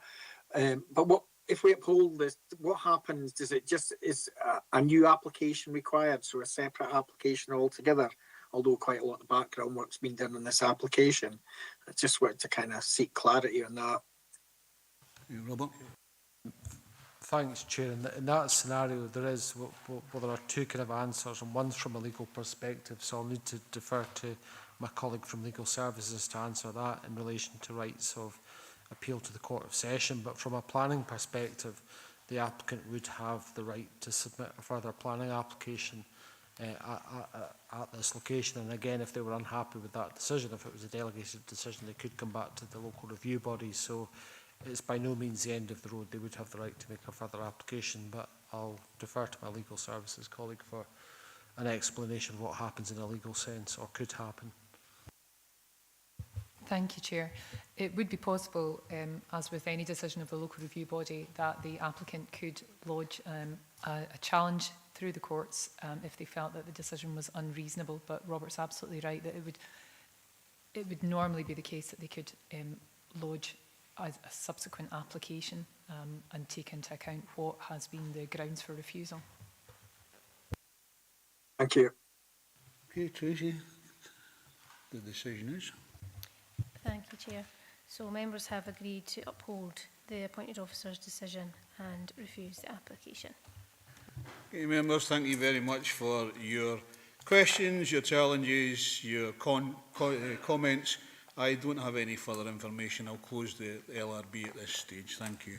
But what if we uphold this, what happens? Does it just, is a new application required? So a separate application altogether? Although quite a lot of background work's been done on this application. I just wanted to kind of seek clarity on that. Robert? Thanks, Chair. In that scenario, there is, well, there are two kind of answers, and one's from a legal perspective, so I'll need to defer to my colleague from Legal Services to answer that in relation to rights of appeal to the Court of Session. But from a planning perspective, the applicant would have the right to submit a further planning application at this location. And again, if they were unhappy with that decision, if it was a delegated decision, they could come back to the local review body. So it's by no means the end of the road. They would have the right to make a further application, but I'll defer to my Legal Services colleague for an explanation of what happens in a legal sense or could happen. Thank you, Chair. It would be possible, as with any decision of the local review body, that the applicant could lodge a challenge through the courts if they felt that the decision was unreasonable. But Robert's absolutely right that it would normally be the case that they could lodge a subsequent application and take into account what has been the grounds for refusal. Thank you. Okay, Tracy, the decision is? Thank you, Chair. So members have agreed to uphold the appointed officer's decision and refuse the application. Okay, members, thank you very much for your questions, your challenges, your comments. I don't have any further information. I'll close the LRB at this stage. Thank you.